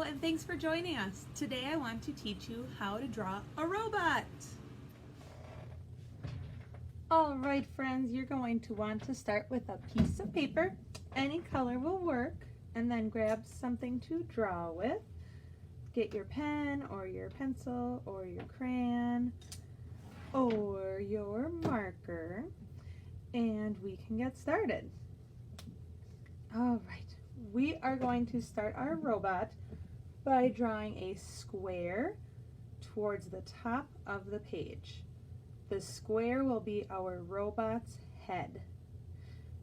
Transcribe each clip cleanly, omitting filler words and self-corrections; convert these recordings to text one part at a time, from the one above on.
and thanks for joining us. Today I want to teach you how to draw a robot. All right, friends, you're going to want to start with a piece of paper. Any color will work, and then grab something to draw with. Get your pen or your pencil or your crayon or your marker, and we can get started. All right, we are going to start our robot by drawing a square towards the top of the page. The square will be our robot's head.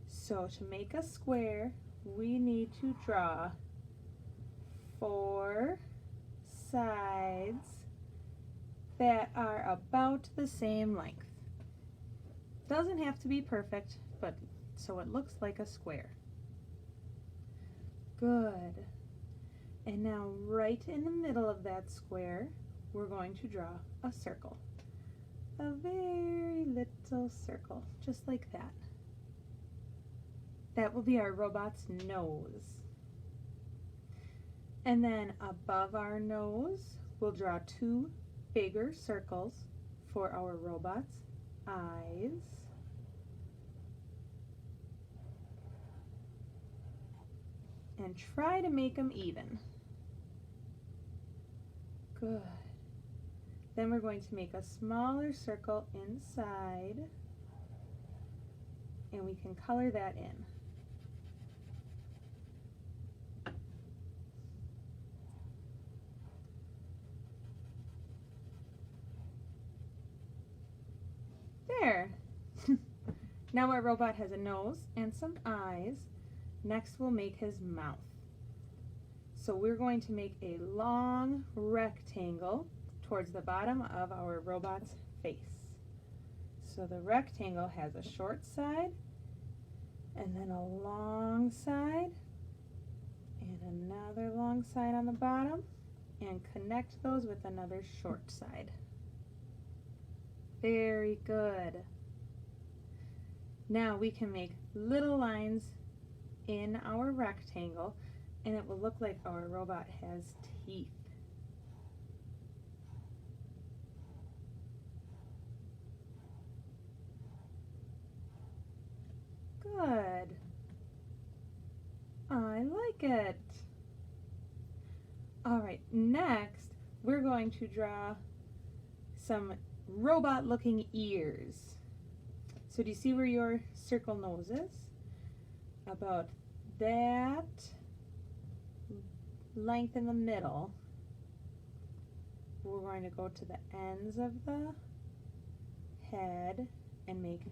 So to make a square, we need to draw 4 sides that are about the same length. Doesn't have to be perfect, but so it looks like a square. Good. And now right in the middle of that square, we're going to draw a circle. A very little circle, just like that. That will be our robot's nose. And then above our nose, we'll draw 2 bigger circles for our robot's eyes. And try to make them even. Good. Then we're going to make a smaller circle inside, and we can color that in. There. Now our robot has a nose and some eyes. Next we'll make his mouth. So we're going to make a long rectangle towards the bottom of our robot's face. So the rectangle has a short side and then a long side and another long side on the bottom, and connect those with another short side. Very good. Now we can make little lines in our rectangle, and it will look like our robot has teeth. Good. I like it. All right, next we're going to draw some robot-looking ears. So do you see where your circle nose is? About that length in the middle. We're going to go to the ends of the head and make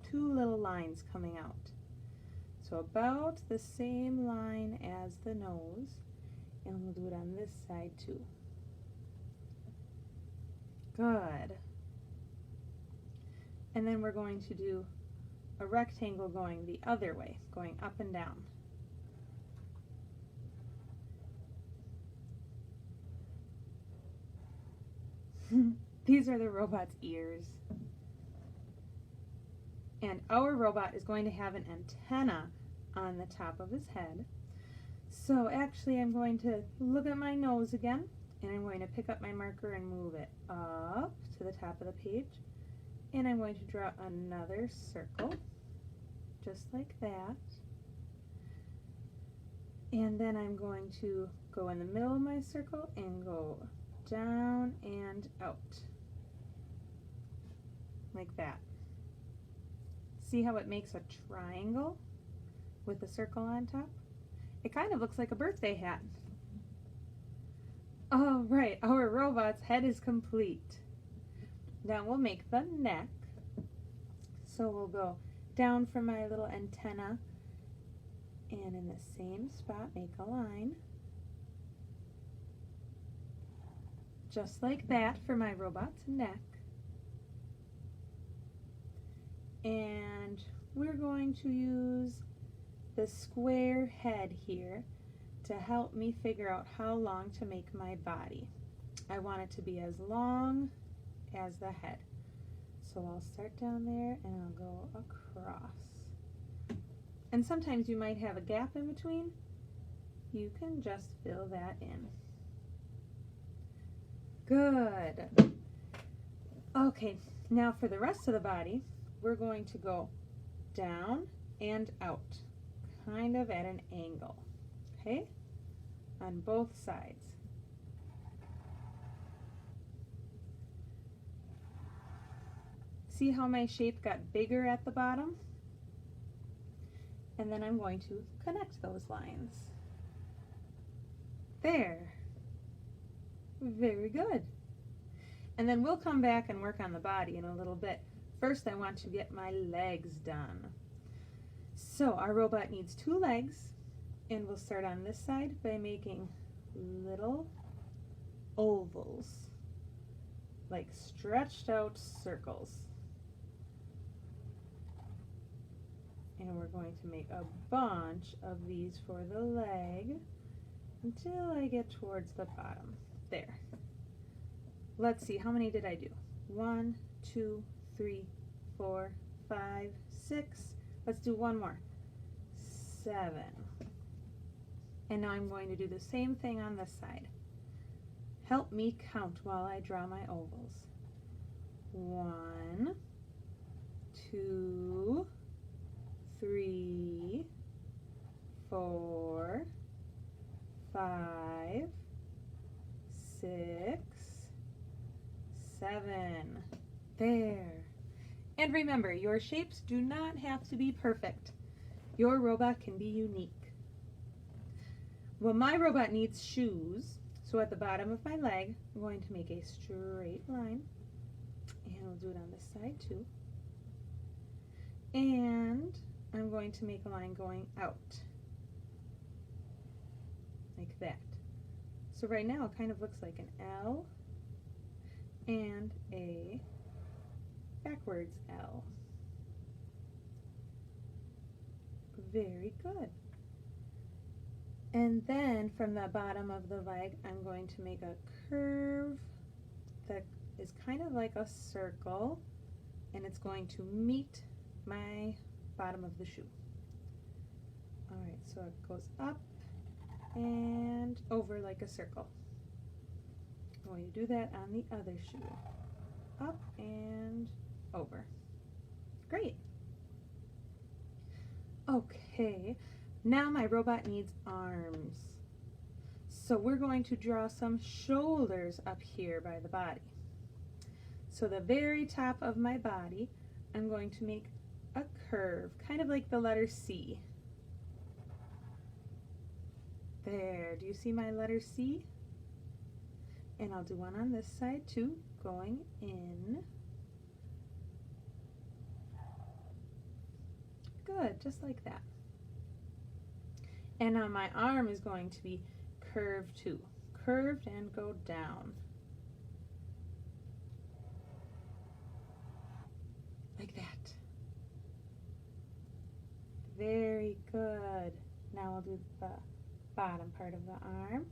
2 little lines coming out. So about the same line as the nose, and we'll do it on this side too. Good. And then we're going to do a rectangle going the other way, going up and down. These are the robot's ears. And our robot is going to have an antenna on the top of his head. So actually I'm going to look at my nose again, and I'm going to pick up my marker and move it up to the top of the page. And I'm going to draw another circle, just like that. And then I'm going to go in the middle of my circle and go down and out, like that. See how it makes a triangle with a circle on top? It kind of looks like a birthday hat. All right, our robot's head is complete. Now we'll make the neck. So we'll go down from my little antenna, and in the same spot make a line. Just like that for my robot's neck. And we're going to use the square head here to help me figure out how long to make my body. I want it to be as long as the head. So I'll start down there and I'll go across. And sometimes you might have a gap in between. You can just fill that in. Good. Okay, now for the rest of the body, we're going to go down and out, kind of at an angle, okay, on both sides. See how my shape got bigger at the bottom? And then I'm going to connect those lines. There. Very good. And then we'll come back and work on the body in a little bit. First, I want to get my legs done. So our robot needs 2 legs, and we'll start on this side by making little ovals, like stretched out circles. And we're going to make a bunch of these for the leg until I get towards the bottom. There. Let's see, how many did I do? 1, 2, 3, 4, 5, 6. Let's do one more. 7. And now I'm going to do the same thing on this side. Help me count while I draw my ovals. 1, 2, 3, 4, 5, 6, 7. There. And remember, your shapes do not have to be perfect. Your robot can be unique. Well, my robot needs shoes, so at the bottom of my leg, I'm going to make a straight line, and we'll do it on this side too. And I'm going to make a line going out, like that. So right now it kind of looks like an L and a backwards L. Very good. And then from the bottom of the leg, I'm going to make a curve that is kind of like a circle, and it's going to meet my bottom of the shoe. Alright, so it goes up and over like a circle. I'm going to do that on the other shoe. Up and over. Great. Okay, now my robot needs arms. So we're going to draw some shoulders up here by the body. So the very top of my body, I'm going to make a curve, kind of like the letter C. There, do you see my letter C? And I'll do one on this side too, going in. Good, just like that. And now my arm is going to be curved too. Curved and go down. Like that. Very good. Now I'll do the bottom part of the arm,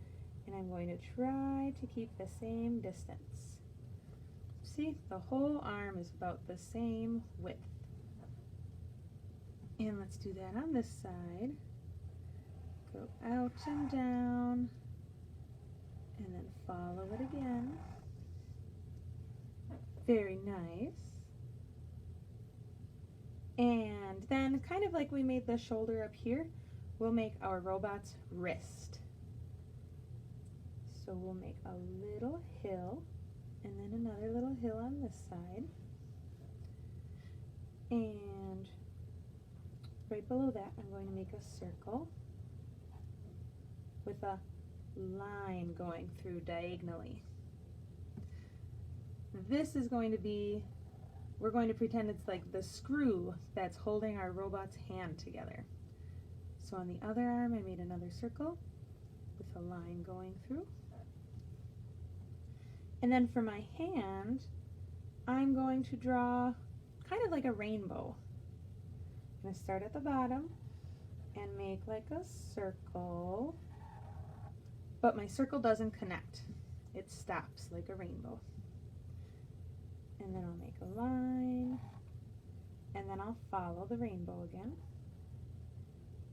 and I'm going to try to keep the same distance. See, the whole arm is about the same width. And let's do that on this side. Go out and down, and then follow it again. Very nice. And then, kind of like we made the shoulder up here, we'll make our robot's wrist. So we'll make a little hill, and then another little hill on this side. And right below that, I'm going to make a circle with a line going through diagonally. This is going to be, we're going to pretend it's like the screw that's holding our robot's hand together. So on the other arm, I made another circle with a line going through. And then for my hand, I'm going to draw kind of like a rainbow. I'm going to start at the bottom and make like a circle, but my circle doesn't connect. It stops like a rainbow. And then I'll make a line, and then I'll follow the rainbow again.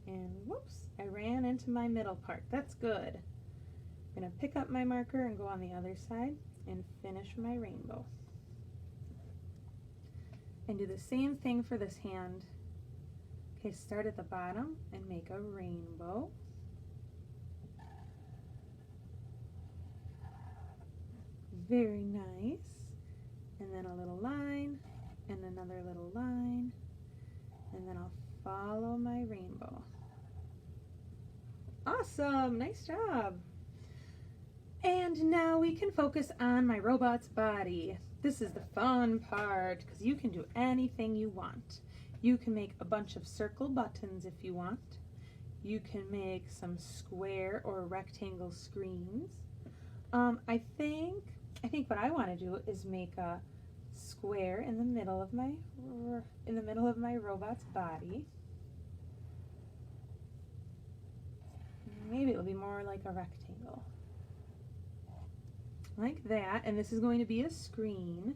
And whoops, I ran into my middle part. That's good. I'm going to pick up my marker and go on the other side. and finish my rainbow. And do the same thing for this hand. Okay, start at the bottom and make a rainbow. Very nice. And then a little line and another little line, and then I'll follow my rainbow. Awesome, nice job. And now we can focus on my robot's body. This is the fun part because you can do anything you want. You can make a bunch of circle buttons if you want. You can make some square or rectangle screens. I think what I want to do is make a square in the middle of my robot's body. Maybe it'll be more like a rectangle. Like that, and this is going to be a screen.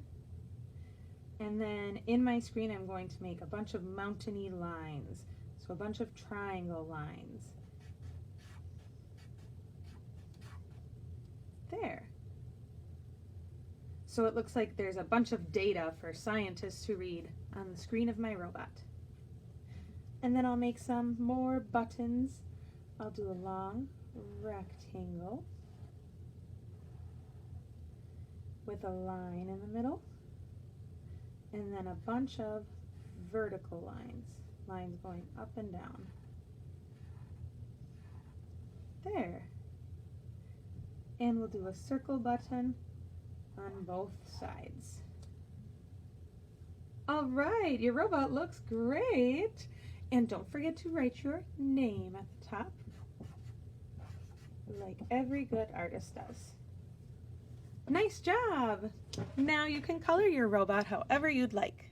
And then in my screen I'm going to make a bunch of mountainy lines. So a bunch of triangle lines. There. So it looks like there's a bunch of data for scientists to read on the screen of my robot. And then I'll make some more buttons. I'll do a long rectangle with a line in the middle, and then a bunch of vertical lines going up and down. There. And we'll do a circle button on both sides. All right, your robot looks great. And don't forget to write your name at the top, like every good artist does. Nice job! Now you can color your robot however you'd like.